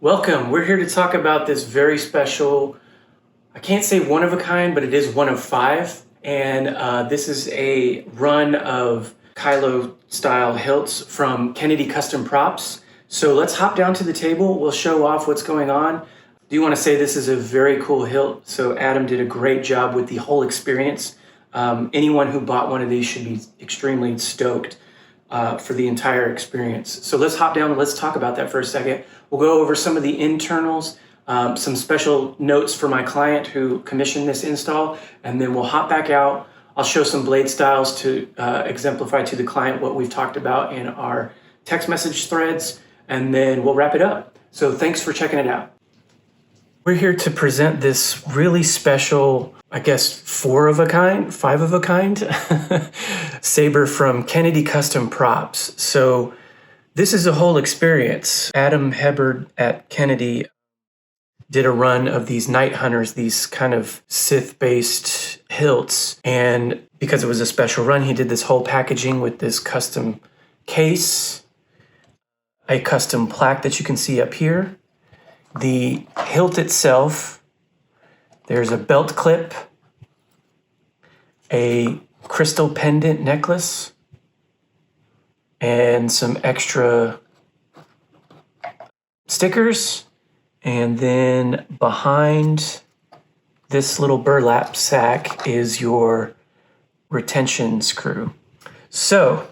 Welcome. We're here to talk about this very special, I can't say one of a kind, but it is one of five. And this is a run of Kylo style hilts from Kennedy Custom Props. So let's hop down to the table. We'll show off what's going on. Do you want to say this is a very cool hilt? So Adam did a great job with the whole experience. Anyone who bought one of these should be extremely stoked for the entire experience. So let's hop down and let's talk about that for a second. We'll go over some of the internals, some special notes for my client who commissioned this install, and then we'll hop back out. I'll show some blade styles to exemplify to the client what we've talked about in our text message threads, and then we'll wrap it up. So thanks for checking it out. We're here to present this really special, I guess, five of a kind, saber from Kennedy Custom Props. So this is a whole experience. Adam Hebard at Kennedy did a run of these Night Hunters, these kind of Sith-based hilts. And because it was a special run, he did this whole packaging with this custom case, a custom plaque that you can see up here. The hilt itself, there's a belt clip, a crystal pendant necklace, and some extra stickers. And then behind this little burlap sack is your retention screw. So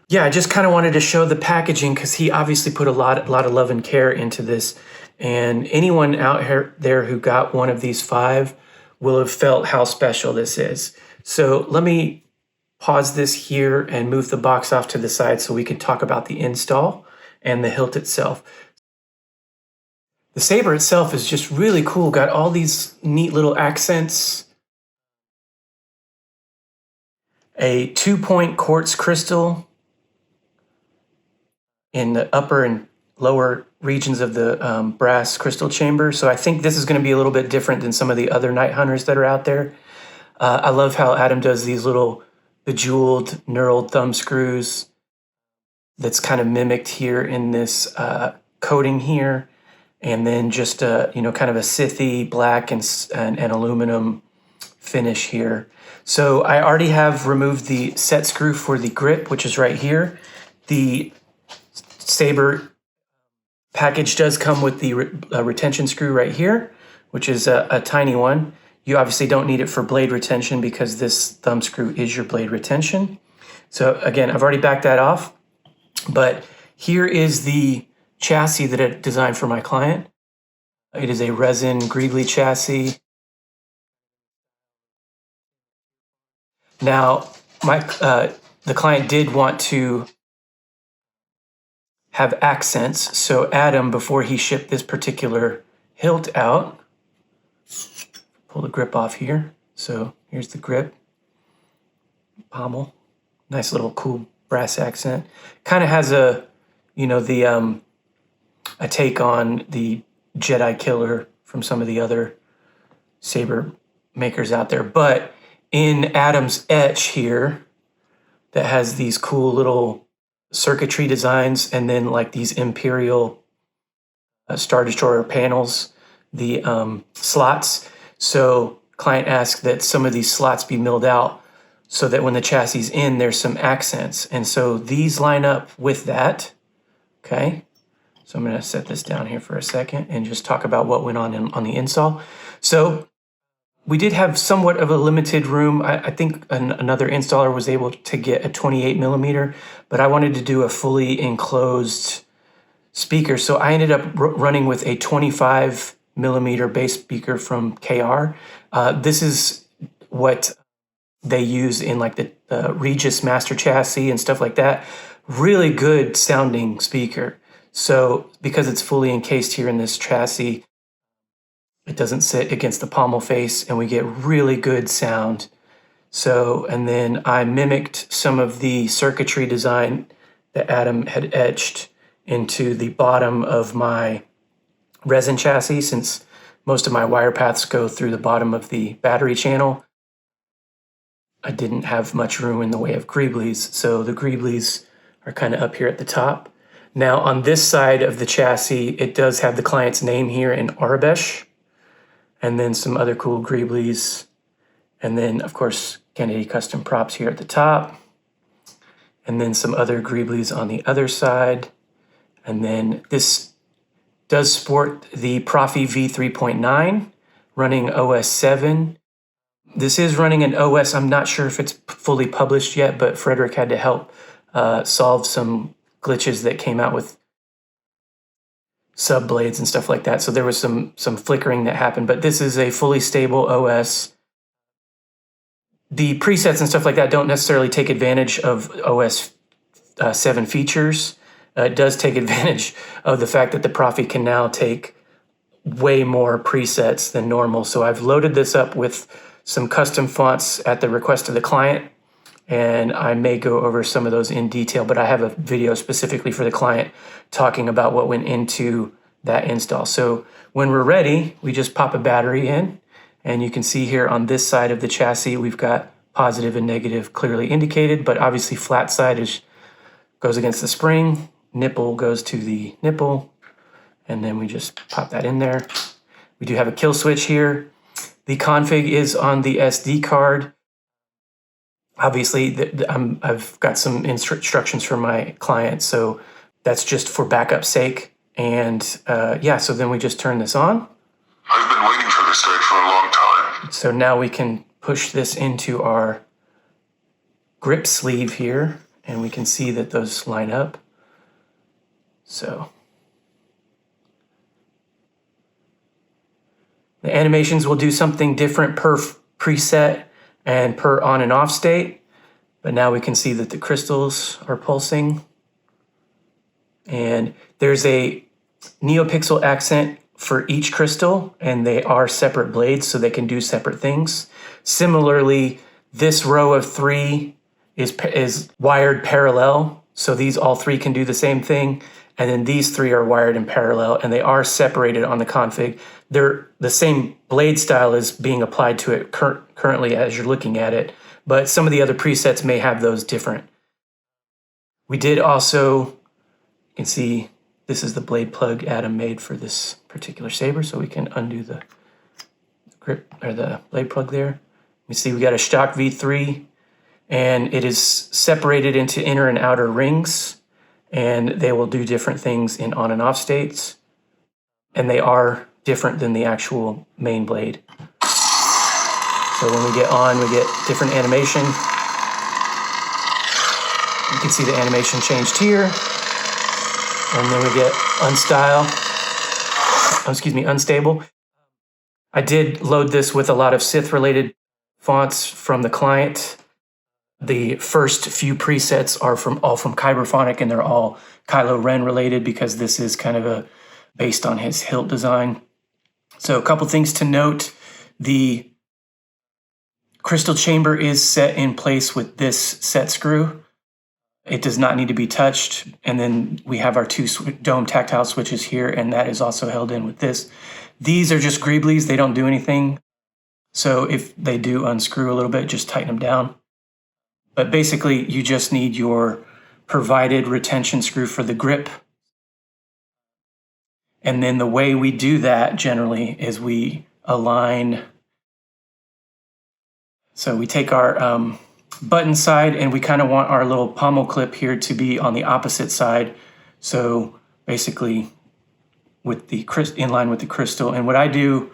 yeah, I just kind of wanted to show the packaging because he obviously put a lot of love and care into this. And anyone out there who got one of these five will have felt how special this is. So let me pause this here and move the box off to the side so we can talk about the install and the hilt itself. The saber itself is just really cool. Got all these neat little accents. A 2-point quartz crystal in the upper and lower regions of the brass crystal chamber. So I think this is going to be a little bit different than some of the other Night Hunters that are out there. I love how Adam does these little bejeweled knurled thumb screws that's kind of mimicked here in this coating here. And then just kind of a Sithy black and aluminum finish here. So I already have removed the set screw for the grip, which is right here. The saber package does come with the retention screw right here, which is a tiny one. You obviously don't need it for blade retention because this thumb screw is your blade retention. So again, I've already backed that off, but here is the chassis that I designed for my client. It is a resin greebly chassis. Now, the client did want to have accents, so Adam, before he shipped this particular hilt out, pull the grip off here. So here's the grip, pommel, nice little cool brass accent. Kind of has a take on the Jedi Killer from some of the other saber makers out there. But in Adam's etch here, that has these cool little circuitry designs and then like these Imperial Star Destroyer panels, the slots. So client asked that some of these slots be milled out so that when the chassis is in, there's some accents. And so these line up with that, okay? So I'm going to set this down here for a second and just talk about what went on the install. So we did have somewhat of a limited room. I think another installer was able to get a 28 millimeter, but I wanted to do a fully enclosed speaker. So I ended up running with a 25 millimeter bass speaker from KR. This is what they use in like the Regis Master Chassis and stuff like that. Really good sounding speaker. So because it's fully encased here in this chassis, it doesn't sit against the pommel face and we get really good sound. So, and then I mimicked some of the circuitry design that Adam had etched into the bottom of my resin chassis, since most of my wire paths go through the bottom of the battery channel. I didn't have much room in the way of greeblies, so the greeblies are kind of up here at the top. Now on this side of the chassis, it does have the client's name here in Arabesh, and then some other cool greeblies. And then of course, Kennedy Custom Props here at the top. And then some other greeblies on the other side. And then this does sport the Proffie V3.9 running OS 7. This is running an OS, I'm not sure if it's fully published yet, but Frederick had to help solve some glitches that came out with sub blades and stuff like that. So there was some flickering that happened, but this is a fully stable OS. The presets and stuff like that don't necessarily take advantage of OS 7 features. It does take advantage of the fact that the Proffie can now take way more presets than normal. So I've loaded this up with some custom fonts at the request of the client, and I may go over some of those in detail, but I have a video specifically for the client talking about what went into that install. So when we're ready, we just pop a battery in, and you can see here on this side of the chassis, we've got positive and negative clearly indicated, but obviously flat side goes against the spring, nipple goes to the nipple, and then we just pop that in there. We do have a kill switch here. The config is on the SD card. Obviously, I've got some instructions from my client, so that's just for backup sake. And yeah, so then we just turn this on. I've been waiting for this day for a long time. So now we can push this into our grip sleeve here, and we can see that those line up. So the animations will do something different per preset and per on and off state, but now we can see that the crystals are pulsing. And there's a neopixel accent for each crystal, and they are separate blades, so they can do separate things. Similarly, this row of 3 is wired parallel, so these all 3 can do the same thing. And then these 3 are wired in parallel, and they are separated on the config. They're the same blade style is being applied to it currently as you're looking at it, but some of the other presets may have those different. We did also, you can see this is the blade plug Adam made for this particular saber, so we can undo the grip or the blade plug there. You see we got a Shtok V3, and it is separated into inner and outer rings, and they will do different things in on and off states, and they are different than the actual main blade. So when we get on, we get different animation. You can see the animation changed here, and then we get unstable. I did load this with a lot of Sith related fonts from the client. The first few presets are all from Kyberphonic, and they're all Kylo Ren related because this is kind of based on his hilt design. So a couple things to note. The crystal chamber is set in place with this set screw. It does not need to be touched. And then we have our 2 dome tactile switches here, and that is also held in with this. These are just greeblies. They don't do anything. So if they do unscrew a little bit, just tighten them down. But basically, you just need your provided retention screw for the grip. And then the way we do that generally is we align. So we take our button side, and we kind of want our little pommel clip here to be on the opposite side. So basically with the in line with the crystal. And what I do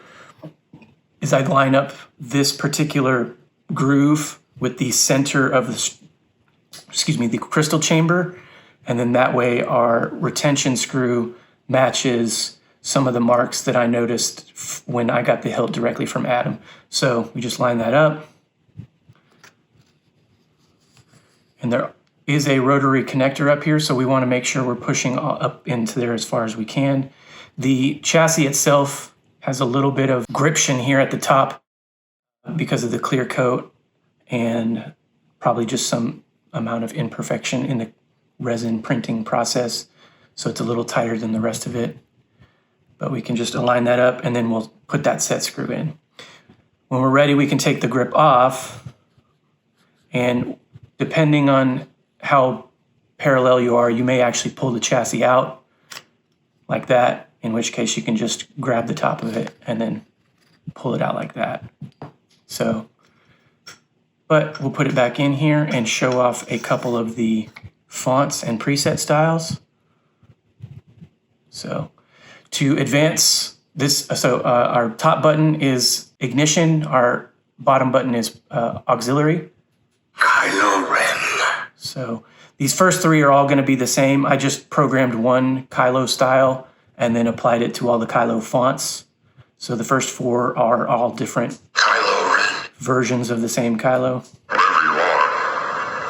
is I line up this particular groove with the center of the crystal chamber, and then that way our retention screw matches some of the marks that I noticed when I got the hilt directly from Adam. So we just line that up. And there is a rotary connector up here, so we want to make sure we're pushing up into there as far as we can. The chassis itself has a little bit of gription here at the top because of the clear coat, and probably just some amount of imperfection in the resin printing process. So it's a little tighter than the rest of it. But we can just align that up, and then we'll put that set screw in. When we're ready, we can take the grip off, and depending on how parallel you are, you may actually pull the chassis out like that, in which case you can just grab the top of it and then pull it out like that. So, but we'll put it back in here and show off a couple of the fonts and preset styles. So to advance this, our top button is ignition, our bottom button is auxiliary. Kylo Ren. So these first three are all going to be the same. I just programmed one Kylo style and then applied it to all the Kylo fonts. So the first four are all different Kylo Ren. versions of the same Kylo. Wherever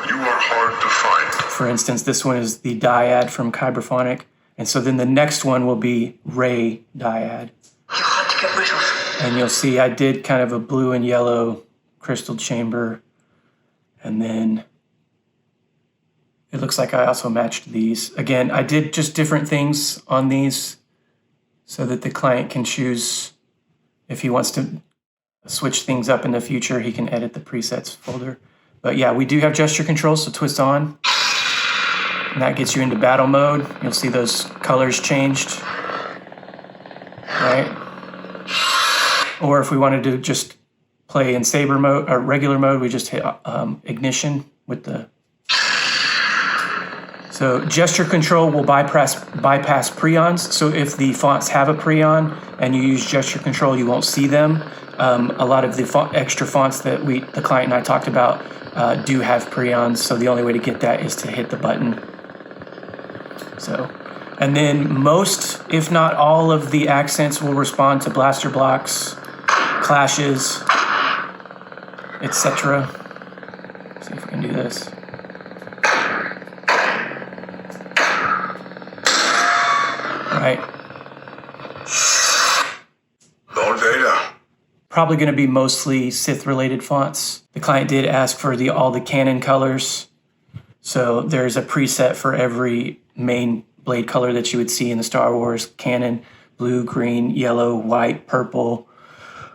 you are hard to find. For instance, this one is the dyad from Kyberphonic. And so then the next one will be Ray dyad. You had to get rid of. And you'll see I did kind of a blue and yellow crystal chamber. And then it looks like I also matched these. Again, I did just different things on these so that the client can choose if he wants to switch things up in the future, he can edit the presets folder. But yeah, we do have gesture controls, so twist on. And that gets you into battle mode. You'll see those colors changed, right? Or if we wanted to just play in saber mode or regular mode, we just hit ignition with the. So gesture control will bypass preons. So if the fonts have a preon and you use gesture control, you won't see them. A lot of the extra fonts that the client and I talked about do have preons. So the only way to get that is to hit the button. So, and then most, if not all of the accents will respond to blaster blocks, clashes, etc. See if we can do this. Right. No data. Probably going to be mostly Sith-related fonts. The client did ask for all the canon colors. So there's a preset for every main blade color that you would see in the Star Wars canon: blue, green, yellow, white, purple,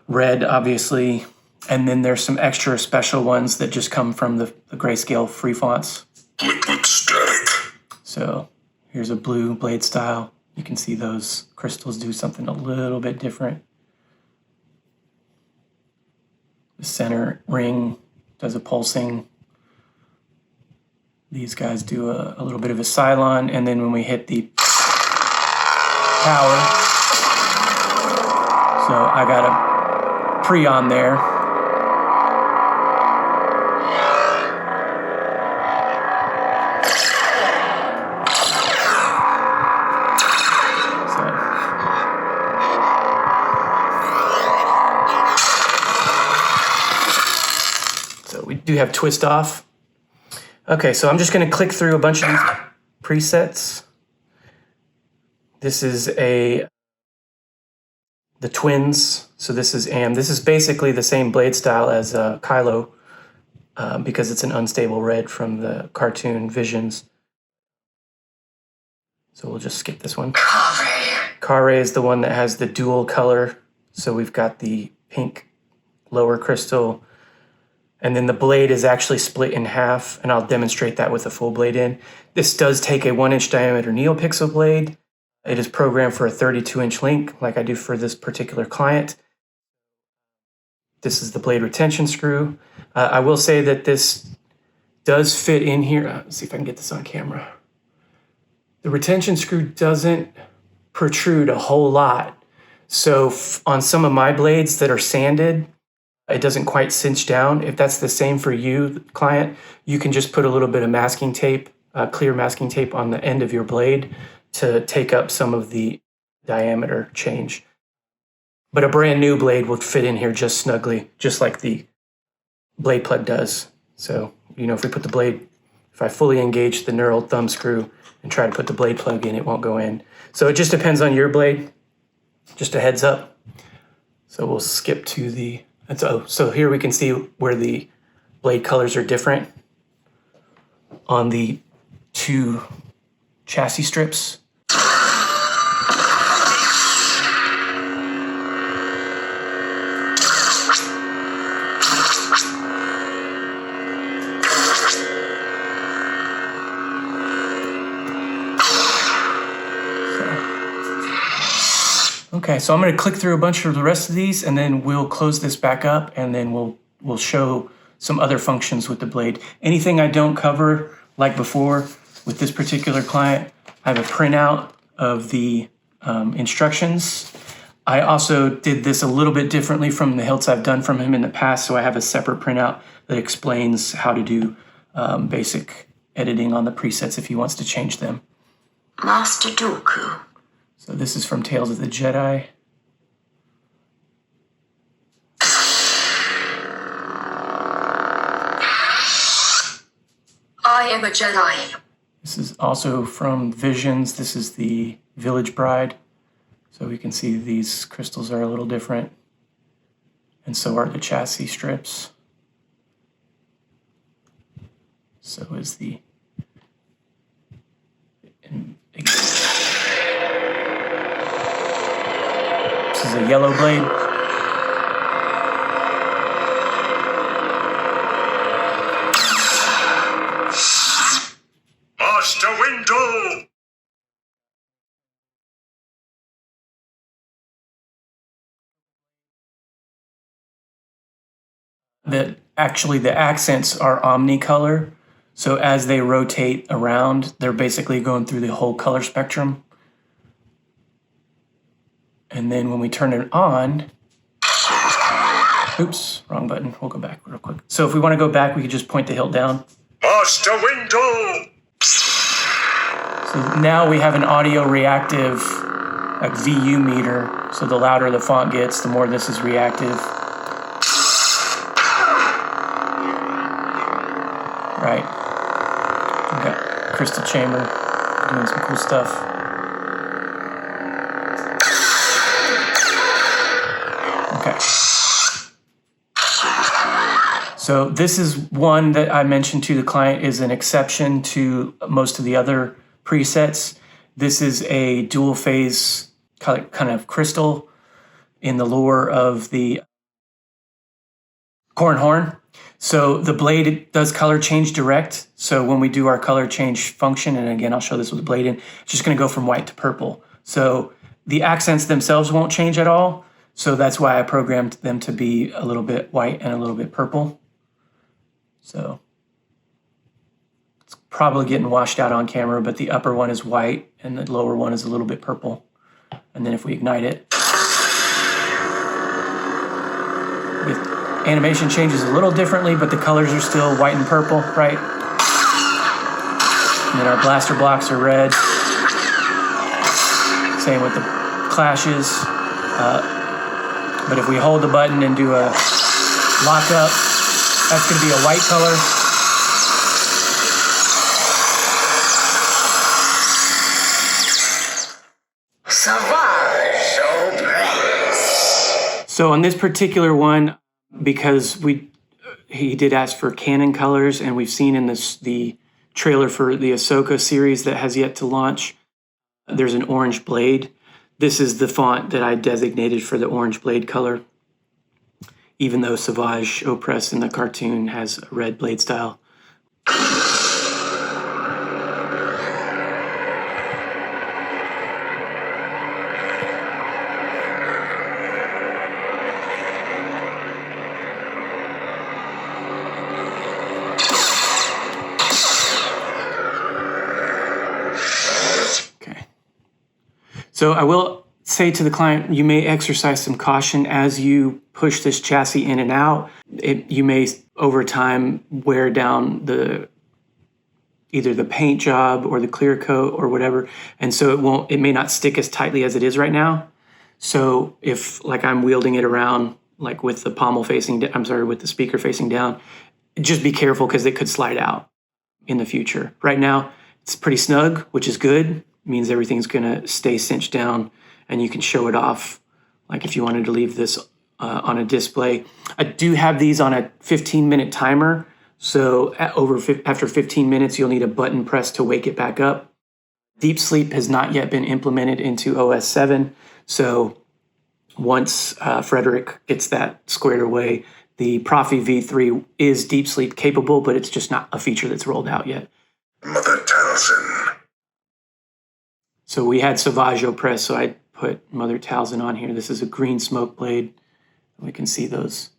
red, obviously. And then there's some extra special ones that just come from the grayscale free fonts. Liquid static. So here's a blue blade style. You can see those crystals do something a little bit different. The center ring does a pulsing. These guys do a little bit of a Cylon, and then when we hit the power, so I got a preon there. So we do have twist off. Okay, so I'm just going to click through a bunch of these presets. This is the twins. So this is This is basically the same blade style as Kylo because it's an unstable red from the cartoon Visions. So we'll just skip this one. Kare is the one that has the dual color. So we've got the pink lower crystal, and then the blade is actually split in half, and I'll demonstrate that with a full blade in. This does take a 1-inch diameter neopixel blade. It is programmed for a 32-inch link, like I do for this particular client. This is the blade retention screw. I will say that this does fit in here. Let's see if I can get this on camera. The retention screw doesn't protrude a whole lot. So on some of my blades that are sanded, it doesn't quite cinch down. If that's the same for you, client, you can just put a little bit of masking tape, clear masking tape on the end of your blade to take up some of the diameter change. But a brand new blade will fit in here just snugly, just like the blade plug does. So, if we put the blade, if I fully engage the knurled thumb screw and try to put the blade plug in, it won't go in. So it just depends on your blade, just a heads up. So we'll skip to the, so here we can see where the blade colors are different on the two chassis strips. Okay, so I'm going to click through a bunch of the rest of these, and then we'll close this back up, and then we'll show some other functions with the blade. Anything I don't cover, like before with this particular client, I have a printout of the instructions. I also did this a little bit differently from the hilts I've done from him in the past, so I have a separate printout that explains how to do basic editing on the presets if he wants to change them. Master Dooku. So this is from Tales of the Jedi. I am a Jedi. This is also from Visions. This is the Village Bride. So we can see these crystals are a little different. And so are the chassis strips. So is the... This is a yellow blade. Master Window! Actually, the accents are omnicolor. So as they rotate around, they're basically going through the whole color spectrum. And then when we turn it on, oops, wrong button. We'll go back real quick. So if we want to go back, we can just point the hilt down. Master Window! So now we have an audio reactive, like VU meter. So the louder the font gets, the more this is reactive. Right. We've got crystal chamber doing some cool stuff. Okay. So this is one that I mentioned to the client is an exception to most of the other presets. This is a dual phase kind of crystal in the lore of the Corn Horn. So the blade does color change direct. So when we do our color change function, and again, I'll show this with the blade in, it's just going to go from white to purple. So the accents themselves won't change at all. So that's why I programmed them to be a little bit white and a little bit purple. So it's probably getting washed out on camera, but the upper one is white and the lower one is a little bit purple. And then if we ignite it, animation changes a little differently, but the colors are still white and purple, right? And then our blaster blocks are red. Same with the clashes. But if we hold the button and do a lockup, that's going to be a white color. Savage Opress. So on this particular one, because he did ask for Canon colors, and we've seen in the trailer for the Ahsoka series that has yet to launch, there's an orange blade. This is the font that I designated for the orange blade color, even though Savage Opress in the cartoon has a red blade style. So I will say to the client, you may exercise some caution as you push this chassis in and out. You may, over time, wear down either the paint job or the clear coat or whatever, and so it may not stick as tightly as it is right now. So if, like, I'm wielding it around, like with the pommel facing, with the speaker facing down, just be careful because it could slide out in the future. Right now, it's pretty snug, which is good. Means everything's gonna stay cinched down and you can show it off. Like if you wanted to leave this on a display. I do have these on a 15-minute timer. So after 15 minutes, you'll need a button press to wake it back up. Deep sleep has not yet been implemented into OS 7. So once Frederick gets that squared away, the Proffie V3 is deep sleep capable, but it's just not a feature that's rolled out yet. Mother Taliesin. So we had Savage Opress, so I put Mother Talzin on here. This is a green smoke blade. We can see those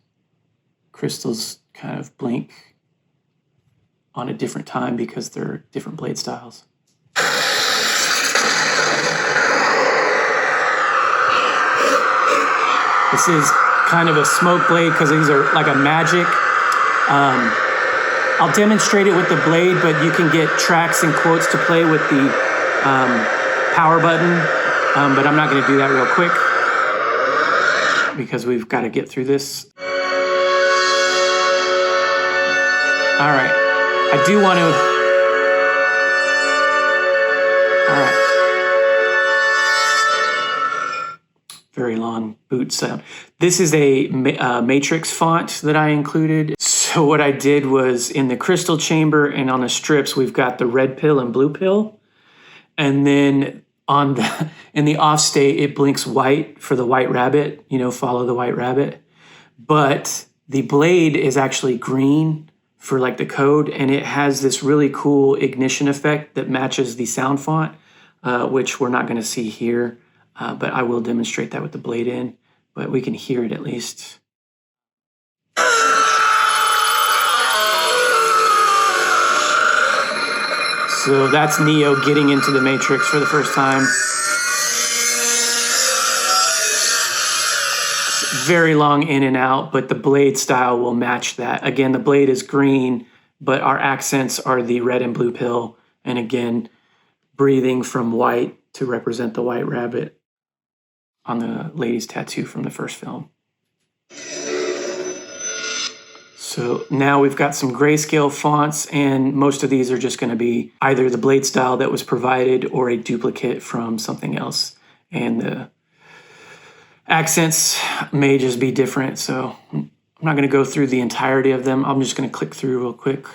crystals kind of blink on a different time because they're different blade styles. This is kind of a smoke blade because these are like a magic. I'll demonstrate it with the blade, but you can get tracks and quotes to play with the power button, but I'm not going to do that real quick because we've got to get through this. All right, I do want to. All right. Very long boot sound. This is a matrix font that I included. So what I did was in the crystal chamber and on the strips, we've got the red pill and blue pill. And then in the off state, it blinks white for the white rabbit, follow the white rabbit. But the blade is actually green for like the code. And it has this really cool ignition effect that matches the sound font, which we're not going to see here. But I will demonstrate that with the blade in, but we can hear it at least. So that's Neo getting into the Matrix for the first time. It's very long in and out, but the blade style will match that. Again, the blade is green, but our accents are the red and blue pill. And again, breathing from white to represent the white rabbit on the lady's tattoo from the first film. So now we've got some grayscale fonts, and most of these are just going to be either the blade style that was provided or a duplicate from something else. And the accents may just be different. So I'm not going to go through the entirety of them. I'm just going to click through real quick.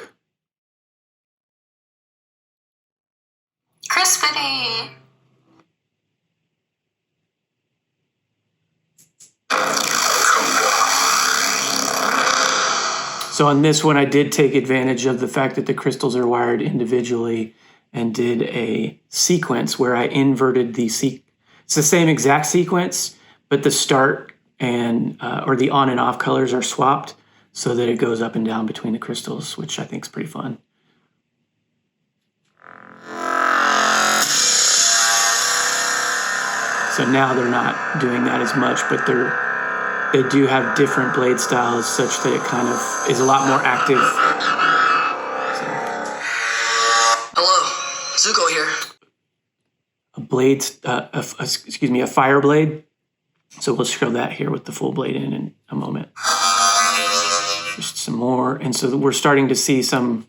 Crispity. So on this one, I did take advantage of the fact that the crystals are wired individually and did a sequence where I inverted the it's the same exact sequence, but the start and or the on and off colors are swapped so that it goes up and down between the crystals, which I think is pretty fun. So now they're not doing that as much, but they do have different blade styles such that it kind of is a lot more active. Hello, Zuko here. A fire blade. So we'll show that here with the full blade in a moment. Just some more. And so we're starting to see some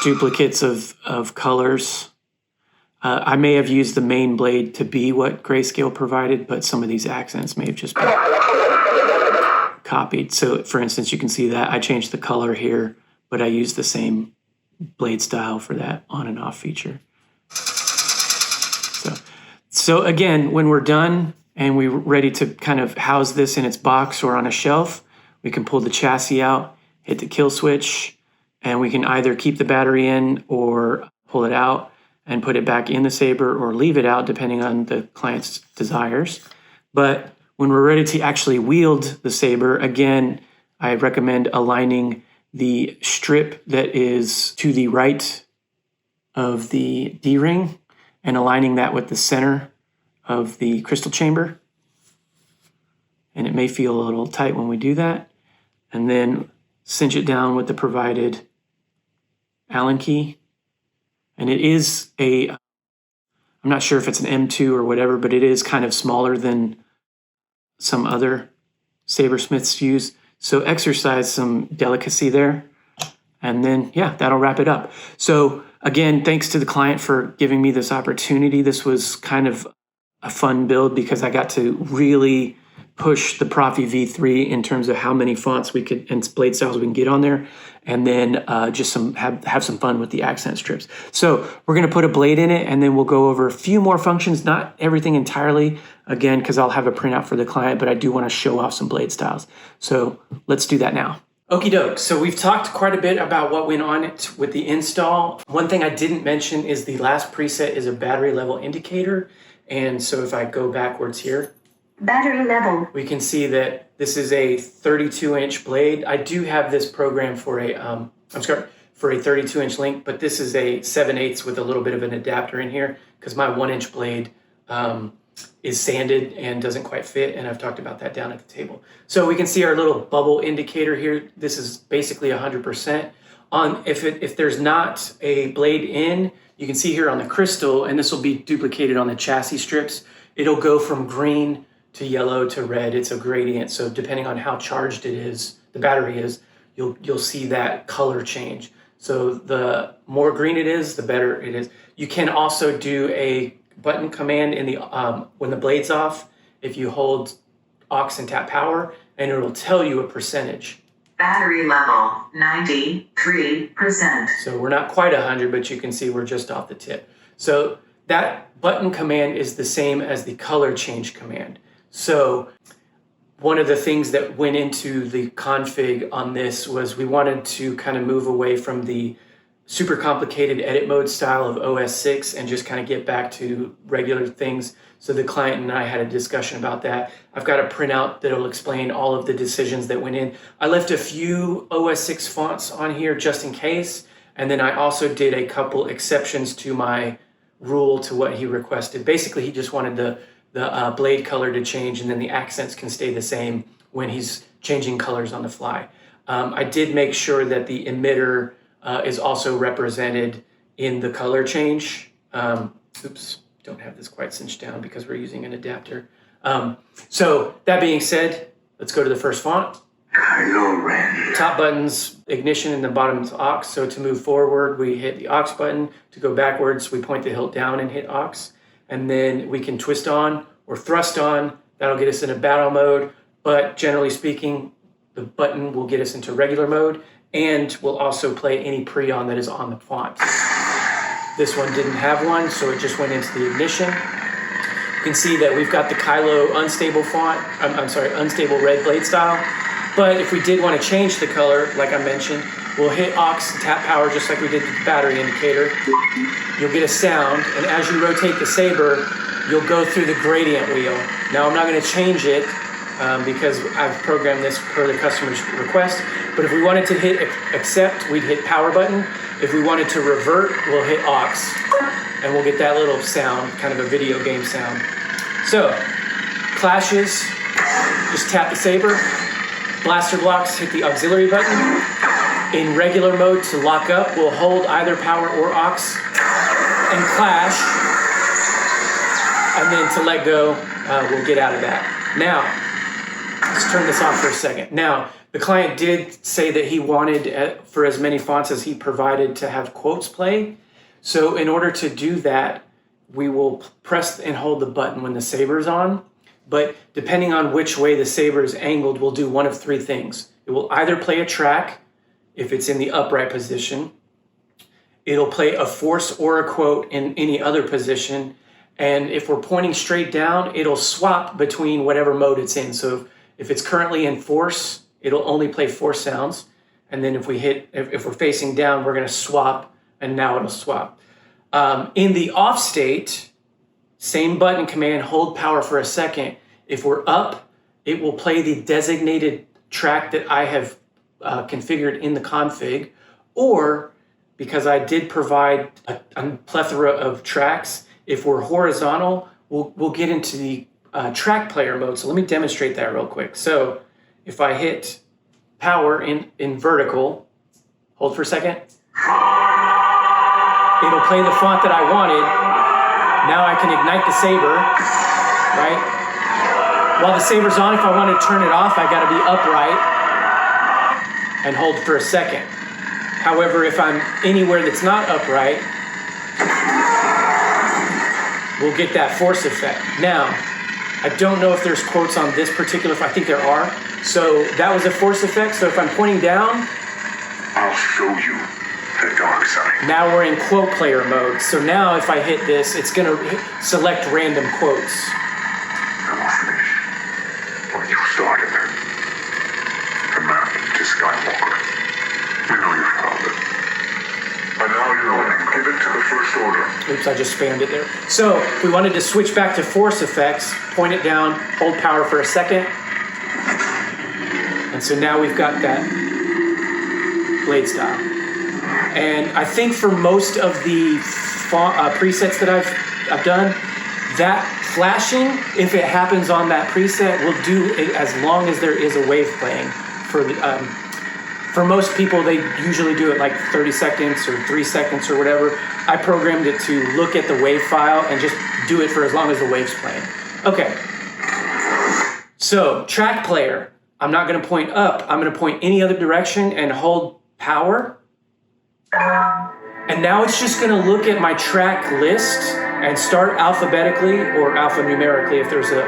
duplicates of colors. I may have used the main blade to be what Grayscale provided, but some of these accents may have just been copied. So for instance, you can see that I changed the color here, but I used the same blade style for that on and off feature. So again, when we're done and we're ready to kind of house this in its box or on a shelf, we can pull the chassis out, hit the kill switch, and we can either keep the battery in or pull it out and put it back in the saber or leave it out depending on the client's desires. But when we're ready to actually wield the saber, again, I recommend aligning the strip that is to the right of the D-ring and aligning that with the center of the crystal chamber. And it may feel a little tight when we do that. And then cinch it down with the provided Allen key. And it is I'm not sure if it's an M2 or whatever, but it is kind of smaller than some other sabersmiths use. So exercise some delicacy there. And then, yeah, that'll wrap it up. So again, thanks to the client for giving me this opportunity. This was kind of a fun build because I got to really push the Proffie V3 in terms of how many fonts we could and blade styles we can get on there, and then just have some fun with the accent strips. So we're going to put a blade in it, and then we'll go over a few more functions, not everything entirely, again, because I'll have a printout for the client, but I do want to show off some blade styles. So let's do that now. Okie doke. So we've talked quite a bit about what went on with the install. One thing I didn't mention is the last preset is a battery level indicator. And so if I go backwards here, Battery level. we can see that this is a 32-inch blade. I do have this program for a, for a 32-inch link, but this is a 7/8 with a little bit of an adapter in here because my 1-inch blade is sanded and doesn't quite fit, and I've talked about that down at the table. So we can see our little bubble indicator here. This is basically 100%. If there's not a blade in, you can see here on the crystal, and this will be duplicated on the chassis strips, it'll go from green to yellow to red. It's a gradient, so depending on how charged it is, the battery is, you'll see that color change. So the more green it is, the better it is. You can also do a button command in the when the blade's off. If you hold aux and tap power, and it'll tell you a percentage. Battery level 93%. So we're not quite 100, but you can see we're just off the tip. So that button command is the same as the color change command. So one of the things that went into the config on this was we wanted to kind of move away from the super complicated edit mode style of OS 6 and just kind of get back to regular things. So the client and I had a discussion about that. I've got a printout that'll explain all of the decisions that went in. I left a few OS 6 fonts on here just in case. And then I also did a couple exceptions to my rule to what he requested. Basically, he just wanted the blade color to change, and then the accents can stay the same when he's changing colors on the fly. I did make sure that the emitter is also represented in the color change. Oops, don't have this quite cinched down because we're using an adapter. So that being said, let's go to the first font. Kylo Ren. Top button's ignition and the bottom's aux. So to move forward, we hit the aux button. To go backwards, we point the hilt down and hit aux. And then we can twist on or thrust on. That'll get us into battle mode. But generally speaking, the button will get us into regular mode, and will also play any pre-on that is on the font. This one didn't have one, so it just went into the ignition. You can see that we've got the Kylo unstable font, unstable red blade style. But if we did want to change the color, like I mentioned, we'll hit aux and tap power just like we did with the battery indicator. You'll get a sound, and as you rotate the saber, you'll go through the gradient wheel. Now I'm not going to change it because I've programmed this per the customer's request. But if we wanted to hit accept, we'd hit power button. If we wanted to revert, we'll hit aux, and we'll get that little sound, kind of a video game sound. So, clashes, just tap the saber. Blaster blocks, hit the auxiliary button. In regular mode, to lock up, we'll hold either power or aux and clash. And then to let go, we'll get out of that. Now, let's turn this off for a second. Now, the client did say that he wanted, for as many fonts as he provided, to have quotes play. So in order to do that, we will press and hold the button when the saber is on. But depending on which way the saber is angled, we'll do one of three things. It will either play a track if it's in the upright position. It'll play a force or a quote in any other position. And if we're pointing straight down, it'll swap between whatever mode it's in. So if it's currently in force, it'll only play force sounds. And then if we're facing down, we're going to swap, and now it'll swap. In the off state, same button command, hold power for a second. If we're up, it will play the designated track that I have configured in the config. Or, because I did provide a plethora of tracks, if we're horizontal, we'll get into the track player mode. So let me demonstrate that real quick. So if I hit power in vertical, hold for a second, it'll play the font that I wanted. Now I can ignite the saber, right? While the saber's on, if I want to turn it off, I got to be upright and hold for a second. However, if I'm anywhere that's not upright, we'll get that force effect. Now, I don't know if there's quotes on this particular, I think there are. So that was a force effect. So if I'm pointing down, I'll show you the dark side. now we're in quote player mode. So now if I hit this, it's going to select random quotes. I will finish what you started. Command to Skywalker. We know your father. And now you know him. Give it to the First Order. Oops, I just spammed it there. So if we wanted to switch back to force effects, point it down, hold power for a second. And so now we've got that blade style. And I think for most of the presets that I've done, that flashing, if it happens on that preset, will do it as long as there is a wave playing. For most people, they usually do it like 30 seconds or 3 seconds or whatever. I programmed it to look at the wave file and just do it for as long as the wave's playing. Okay. So, track player. I'm not going to point up. I'm going to point any other direction and hold power. And now it's just going to look at my track list and start alphabetically or alphanumerically if there's a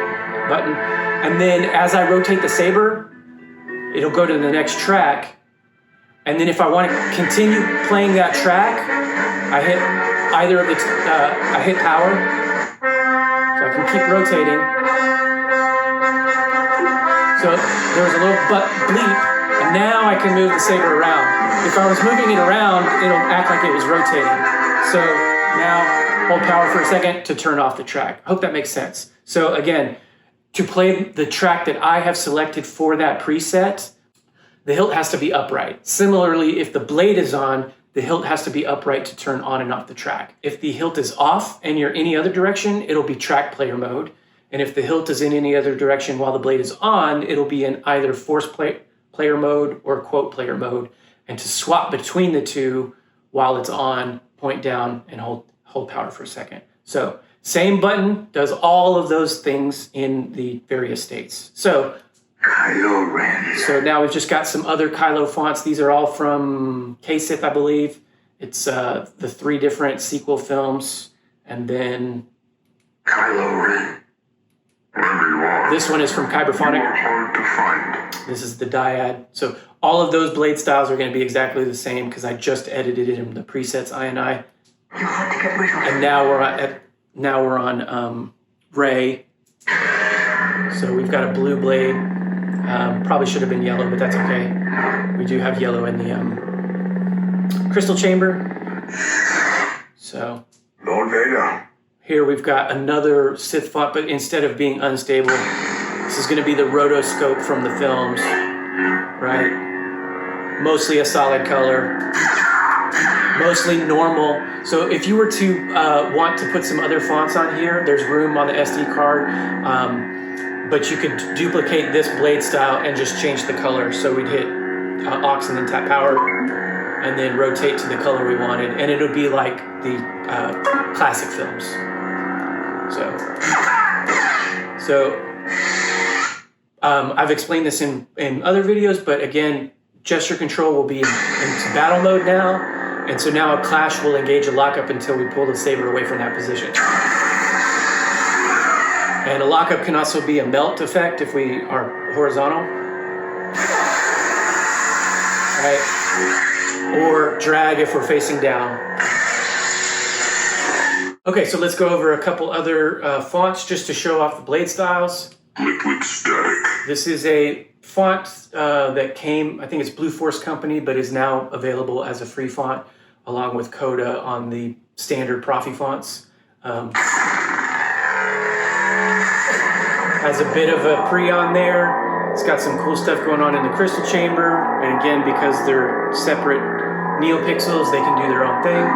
button. And then as I rotate the saber, it'll go to the next track. And then if I want to continue playing that track, I hit either of the, I hit power, so I can keep rotating. So there was a little bleep, and now I can move the saber around. If I was moving it around, it'll act like it was rotating. So now hold power for a second to turn off the track. I hope that makes sense. So again, to play the track that I have selected for that preset, the hilt has to be upright. Similarly, if the blade is on, the hilt has to be upright to turn on and off the track. If the hilt is off and you're any other direction, it'll be track player mode. And if the hilt is in any other direction while the blade is on, it'll be in either force player mode or quote player mode. And to swap between the two while it's on, point down and hold power for a second. So same button does all of those things in the various states. So Kylo Ren. So now we've just got some other Kylo fonts. These are all from K-Sith, I believe. It's the 3 different sequel films. And then Kylo Ren. Wherever you are. This one is from Kyberphonic. You are hard to find. This is the dyad. So all of those blade styles are going to be exactly the same because I just edited it in the presets I&I. You had to get rid of And now we're on Ray. So we've got a blue blade. Probably should have been yellow, but that's okay. We do have yellow in the crystal chamber. So Lord Vader. here we've got another Sith font, but instead of being unstable, this is going to be the rotoscope from the films, right? Mostly a solid color, mostly normal. So if you were to want to put some other fonts on here, there's room on the SD card. But you could duplicate this blade style and just change the color. So we'd hit aux and then tap power and then rotate to the color we wanted. And it would be like the classic films. So I've explained this in other videos, but again, gesture control will be into battle mode now. And so now a clash will engage a lockup until we pull the saber away from that position. And a lockup can also be a melt effect if we are horizontal. Right? Or drag if we're facing down. Okay, so let's go over a couple other fonts just to show off the blade styles. Liquid static. This is a font that came, I think it's Blue Force Company, but is now available as a free font along with Coda on the standard Proffie fonts. Has a bit of a pre on there. It's got some cool stuff going on in the crystal chamber. And again, because they're separate neopixels, they can do their own thing.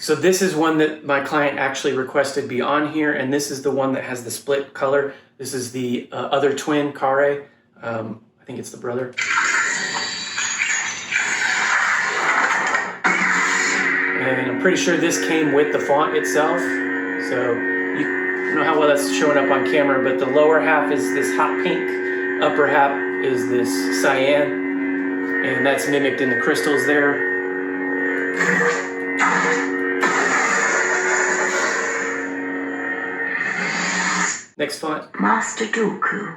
So this is one that my client actually requested be on here, and this is the one that has the split color. This is the other twin, Kare. I think it's the brother. And I'm pretty sure this came with the font itself. So you don't know how well that's showing up on camera, but the lower half is this hot pink, upper half is this cyan, and that's mimicked in the crystals there. Next font. Master Dooku.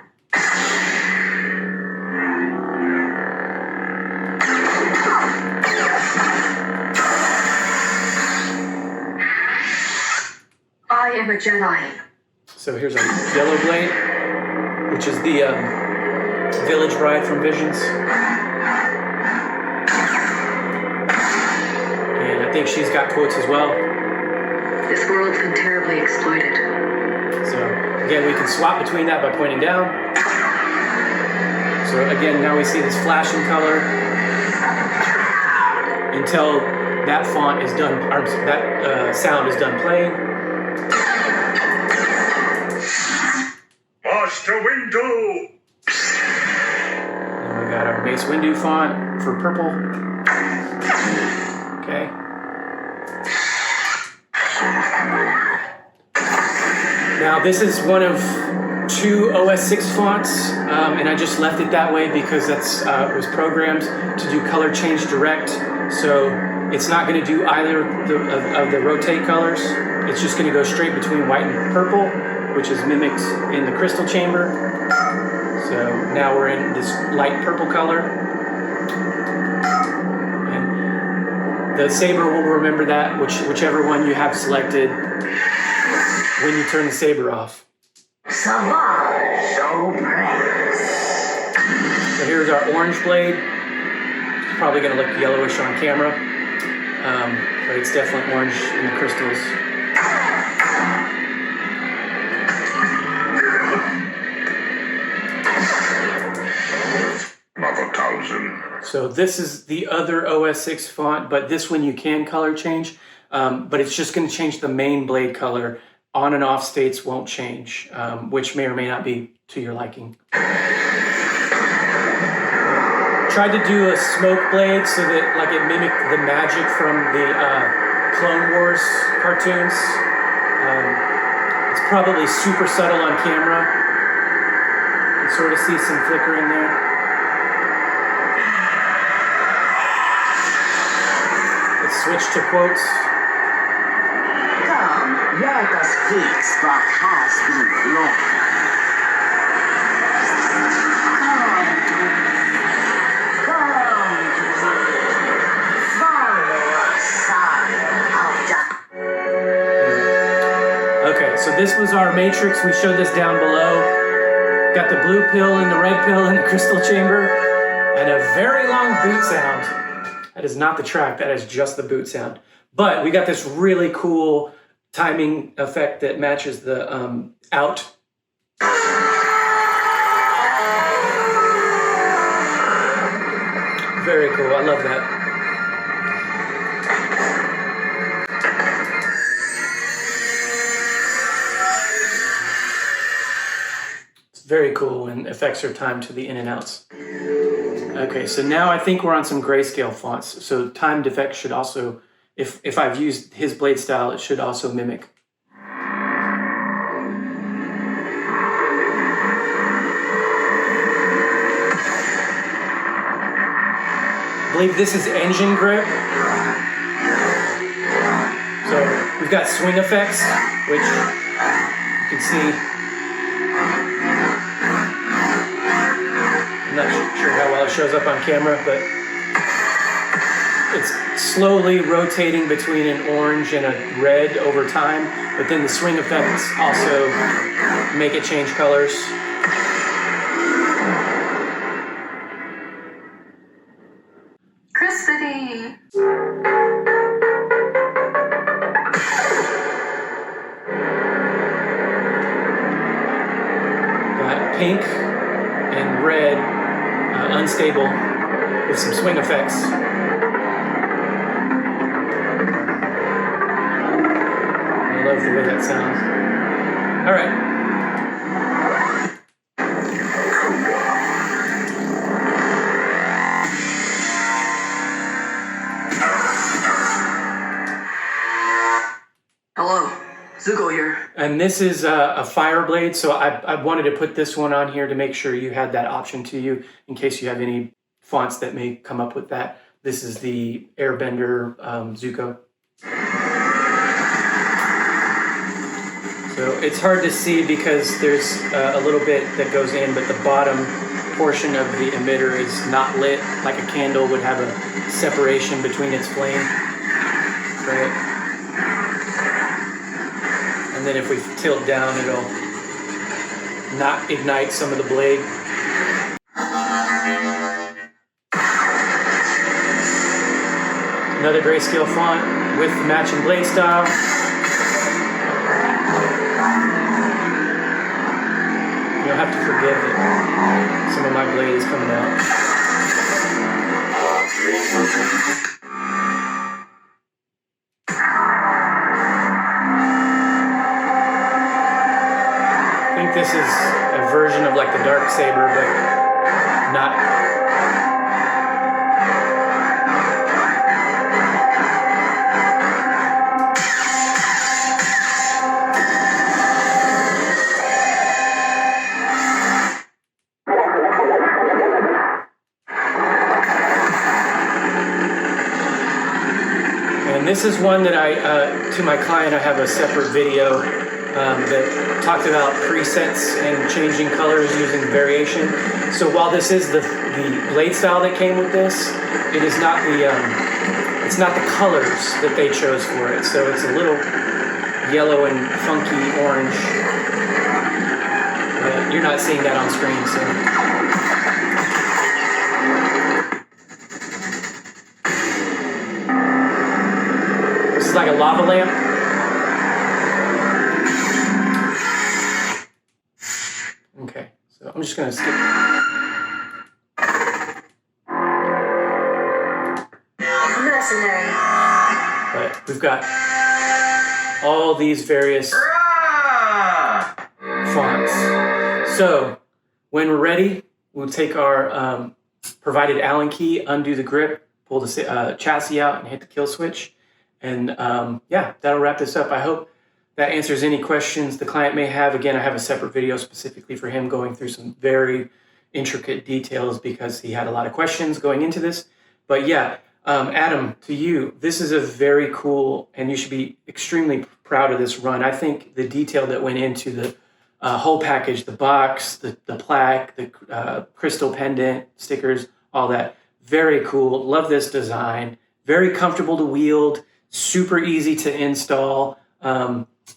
I am a Jedi. So here's a yellow blade, which is the village bride from Visions. And I think she's got quotes as well. This world's been terribly exploited. So again, we can swap between that by pointing down. So again, now we see this flashing color until that font is done, or that sound is done playing. Master Windu! And we got our Mace Windu font for purple. Okay. Now this is one of 2 OS 6 fonts, and I just left it that way because that's was programmed to do color change direct. So it's not going to do either of the rotate colors. It's just going to go straight between white and purple, which is mimicked in the crystal chamber. So now we're in this light purple color. And the saber will remember that, whichever one you have selected when you turn the saber off. So So here's our orange blade. It's probably going to look yellowish on camera, but it's definitely orange in the crystals. So this is the other OS 6 font, but this one you can color change, but it's just going to change the main blade color. On and off states won't change, which may or may not be to your liking. Tried to do a smoke blade so that like it mimicked the magic from the Clone Wars cartoons. It's probably super subtle on camera. You can sort of see some flicker in there. Switch to quotes. Come, let us fix what has been broken. Come, Okay, so this was our matrix. We showed this down below. Got the blue pill and the red pill in the crystal chamber, and a very long boot sound. That is not the track, that is just the boot sound. But we got this really cool timing effect that matches the out. Very cool, I love that. It's very cool and affects our time to the in and outs. Okay, so now I think we're on some grayscale fonts. So timed effect should also, if I've used his blade style, it should also mimic. I believe this is engine grip. So we've got swing effects, which you can see. I'm not sure how well it shows up on camera, but it's slowly rotating between an orange and a red over time, but then the swing effects also make it change colors. Crispity. Got pink and red, unstable, with some swing effects. I love the way that sounds. All right. Hello, Zuko here. And this is a fire blade, so I wanted to put this one on here to make sure you had that option to you in case you have any fonts that may come up with that. This is the Airbender Zuko. So it's hard to see because there's a little bit that goes in, but the bottom portion of the emitter is not lit like a candle would have a separation between its flame. Right? And then if we tilt down, it'll not ignite some of the blade. Another grayscale font with the matching blade style. You'll have to forgive that some of my blade is coming out. I think this is a version of like the dark saber, but not. And this is one that to my client, I have a separate video that talked about presets and changing colors using variation. So while this is the blade style that came with this, it is not it's not the colors that they chose for it. So it's a little yellow and funky orange. You're not seeing that on screen, so. This is like a lava lamp. Okay, so I'm just gonna skip. Mercenary. But we've got all these various fonts. So when we're ready, we'll take our provided Allen key, undo the grip, pull the chassis out, and hit the kill switch. And yeah, that'll wrap this up. I hope that answers any questions the client may have. Again, I have a separate video specifically for him going through some very intricate details because he had a lot of questions going into this. But yeah, Adam, to you, this is a very cool, and you should be extremely proud of this run. I think the detail that went into the whole package, the box, the plaque, the crystal pendant, stickers, all that, very cool. Love this design. Very comfortable to wield, super easy to install.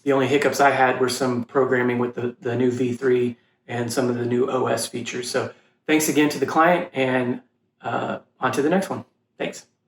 The only hiccups I had were some programming with the new V3 and some of the new OS features. So thanks again to the client, and on to the next one. Thanks.